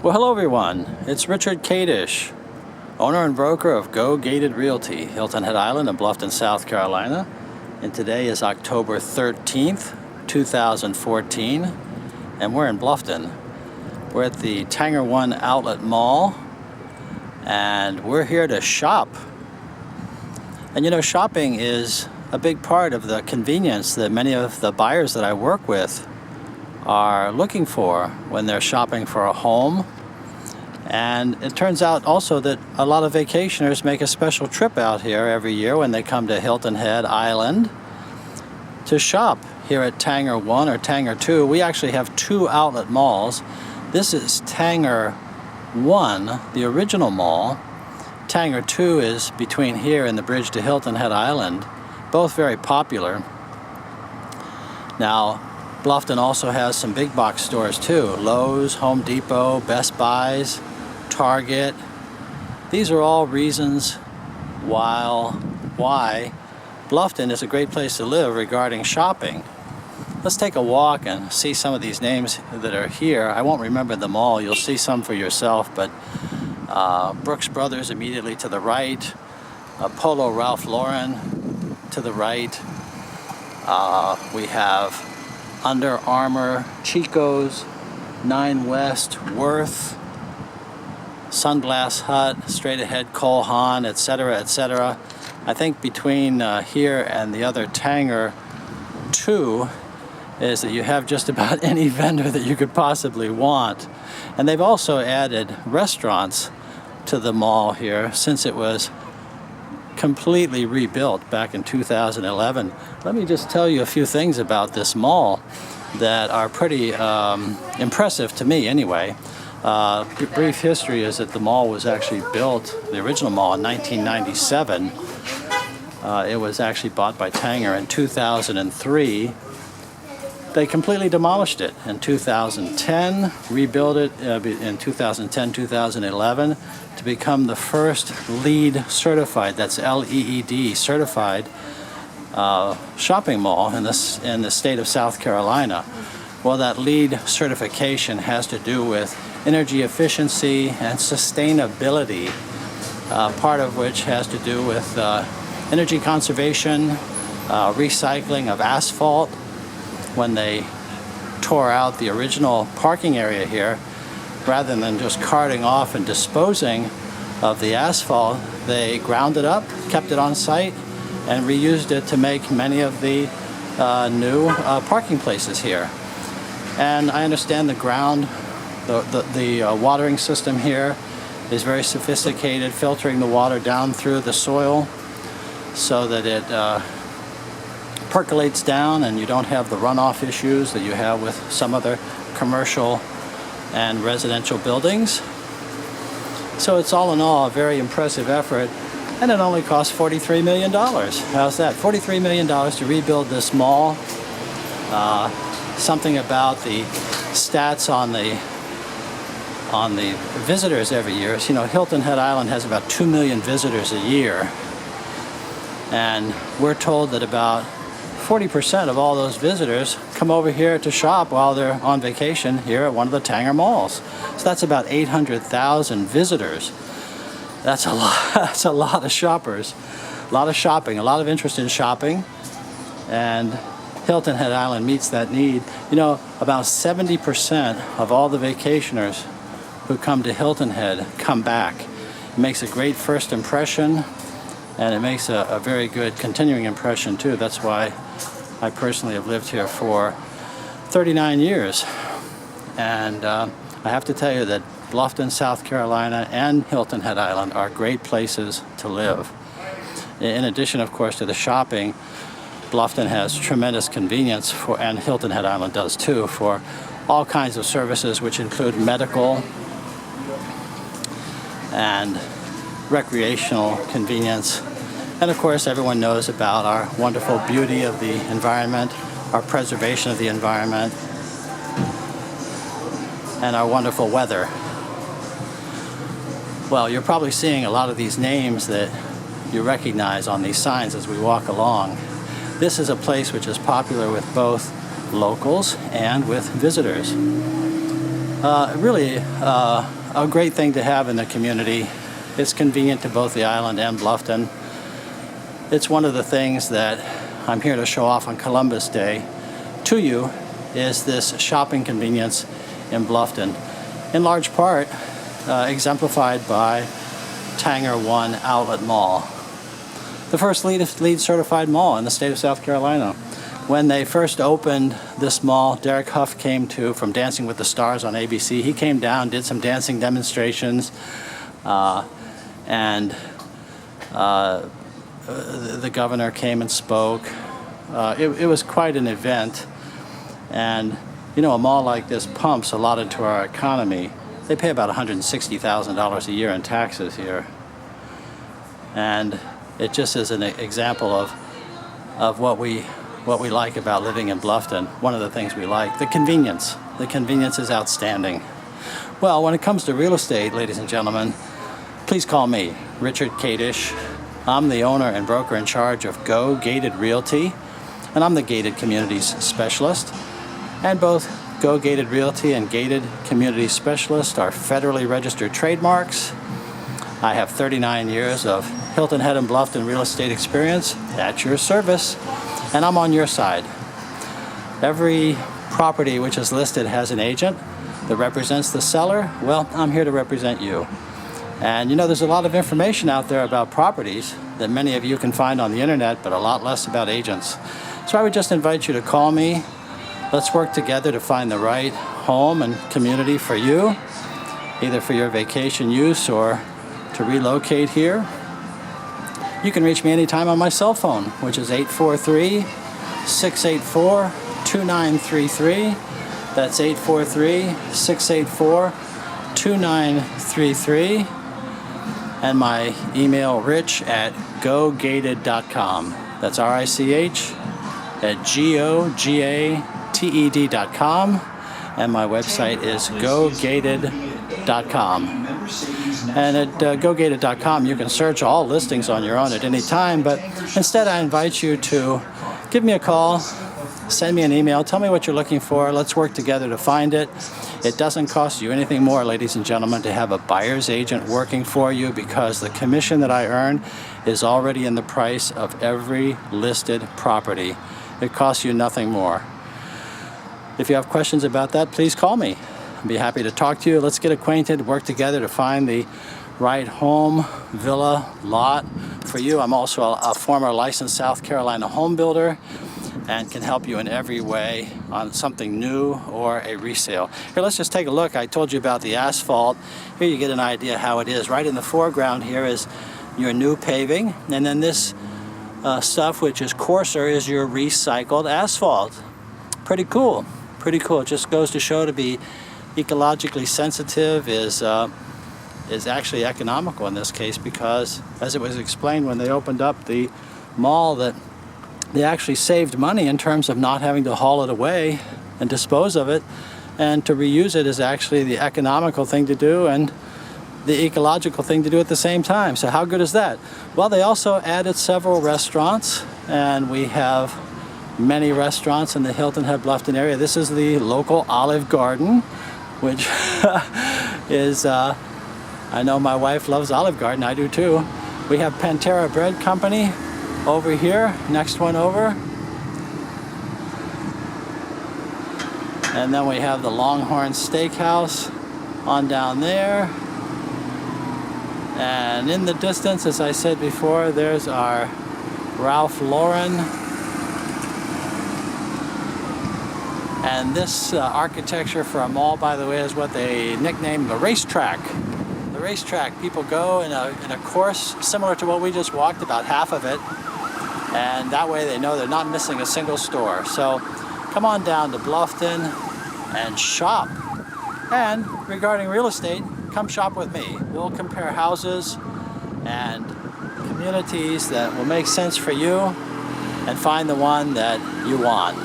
Well, hello everyone. It's Richard Kadish, owner and broker of Go Gated Realty, Hilton Head Island in Bluffton, South Carolina. And today is October 13th, 2014, and we're in Bluffton. We're at the Tanger 1 Outlet Mall, and we're here to shop. And you know, shopping is a big part of the convenience that many of the buyers that I work with are looking for when they're shopping for a home. And it turns out also that a lot of vacationers make a special trip out here every year when they come to Hilton Head Island to shop here at Tanger 1 or Tanger 2. We actually have two outlet malls. This is Tanger 1, the original mall. Tanger 2 is between here and the bridge to Hilton Head Island, both very popular. Now, Bluffton also has some big box stores too. Lowe's, Home Depot, Best Buys, Target. These are all reasons why Bluffton is a great place to live regarding shopping. Let's take a walk and see some of these names that are here. I won't remember them all. You'll see some for yourself, but Brooks Brothers immediately to the right, Polo Ralph Lauren to the right. We have Under Armour, Chico's, 9 West, Worth, Sunglass Hut, Straight Ahead, Cole Haan, etc., etc. I think between here and the other Tanger 2 is that you have just about any vendor that you could possibly want. And they've also added restaurants to the mall here since it was completely rebuilt back in 2011. Let me just tell you a few things about this mall that are pretty impressive to me anyway. Brief history is that the mall was actually built, the original mall, in 1997. It was actually bought by Tanger in 2003. They completely demolished it in 2010, rebuilt it in 2010, 2011 to become the first LEED certified, that's L-E-E-D certified shopping mall in the state of South Carolina. Well, that LEED certification has to do with energy efficiency and sustainability, part of which has to do with energy conservation, recycling of asphalt. When they tore out the original parking area here, rather than just carting off and disposing of the asphalt, they ground it up, kept it on site, and reused it to make many of the new parking places here. And I understand the ground, the watering system here is very sophisticated, filtering the water down through the soil so that it percolates down and you don't have the runoff issues that you have with some other commercial and residential buildings. So it's all in all a very impressive effort, and it only cost $43 million. How's that? $43 million to rebuild this mall. Something about the stats on the visitors every year. So, you know, Hilton Head Island has about 2 million visitors a year, and we're told that about 40% of all those visitors come over here to shop while they're on vacation here at one of the Tanger malls. So that's about 800,000 visitors. That's a lot. That's a lot of shoppers, a lot of shopping, a lot of interest in shopping, and Hilton Head Island meets that need. You know, about 70% of all the vacationers who come to Hilton Head come back. It makes a great first impression, and it makes a very good continuing impression too. That's why I personally have lived here for 39 years. And I have to tell you that Bluffton, South Carolina and Hilton Head Island are great places to live. In addition, of course, to the shopping, Bluffton has tremendous convenience for, and Hilton Head Island does too, for all kinds of services, which include medical and recreational convenience. And of course, everyone knows about our wonderful beauty of the environment, our preservation of the environment, and our wonderful weather. Well, you're probably seeing a lot of these names that you recognize on these signs as we walk along. This is a place which is popular with both locals and with visitors. Really a great thing to have in the community. It's convenient to both the island and Bluffton. It's one of the things that I'm here to show off on Columbus Day to you, is this shopping convenience in Bluffton, in large part exemplified by Tanger 1 Outlet Mall, the first LEED certified mall in the state of South Carolina. When they first opened this mall, Derek Huff came from Dancing with the Stars on ABC. He came down, did some dancing demonstrations, and the governor came and spoke. It was quite an event, and you know, a mall like this pumps a lot into our economy. They pay about $160,000 a year in taxes here, and it just is an example of what we like about living in Bluffton. One of the things we like, the convenience. The convenience is outstanding. Well, when it comes to real estate, ladies and gentlemen, please call me, Richard Kadish. I'm the owner and broker in charge of Go Gated Realty, and I'm the Gated Communities Specialist. And both Go Gated Realty and Gated Communities Specialist are federally registered trademarks. I have 39 years of Hilton Head and Bluffton real estate experience at your service, and I'm on your side. Every property which is listed has an agent that represents the seller. Well, I'm here to represent you. And you know, there's a lot of information out there about properties that many of you can find on the internet, but a lot less about agents. So I would just invite you to call me. Let's work together to find the right home and community for you, either for your vacation use or to relocate here. You can reach me anytime on my cell phone, which is 843-684-2933. That's 843-684-2933. And my email, rich@gogated.com. That's RICH@GOGATED.com. And my website is gogated.com. And at gogated.com, you can search all listings on your own at any time, but instead I invite you to give me a call, send me an email, tell me what you're looking for. Let's work together to find it. It doesn't cost you anything more, ladies and gentlemen, to have a buyer's agent working for you, because the commission that I earn is already in the price of every listed property. It costs you nothing more. If you have questions about that, please call me. I'd be happy to talk to you. Let's get acquainted, work together to find the right home, villa, lot for you. I'm also a former licensed South Carolina home builder and can help you in every way on something new or a resale. Here, let's just take a look. I told you about the asphalt. Here you get an idea how it is. Right in the foreground here is your new paving, and then this stuff, which is coarser, is your recycled asphalt. Pretty cool. Pretty cool. It just goes to show to be ecologically sensitive is actually economical in this case, because as it was explained when they opened up the mall, that they actually saved money in terms of not having to haul it away and dispose of it, and to reuse it is actually the economical thing to do and the ecological thing to do at the same time. So how good is that? Well, they also added several restaurants, and we have many restaurants in the Hilton Head Bluffton area. This is the local Olive Garden, which is, I know my wife loves Olive Garden, I do too. We have Pantera Bread Company over here, next one over. And then we have the Longhorn Steakhouse on down there. And in the distance, as I said before, there's our Ralph Lauren. And this architecture for a mall, by the way, is what they nicknamed the racetrack. The racetrack. People go in a course similar to what we just walked, about half of it. And that way they know they're not missing a single store. So come on down to Bluffton and shop. And regarding real estate, come shop with me. We'll compare houses and communities that will make sense for you and find the one that you want.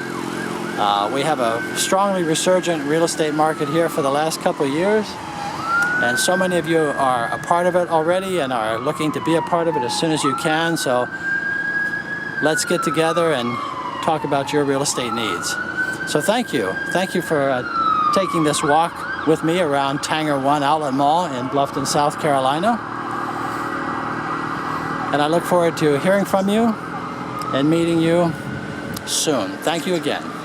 We have a strongly resurgent real estate market here for the last couple of years, and so many of you are a part of it already and are looking to be a part of it as soon as you can. So let's get together and talk about your real estate needs. So thank you for taking this walk with me around Tanger 1 Outlet Mall in Bluffton, South Carolina. And I look forward to hearing from you and meeting you soon. Thank you again.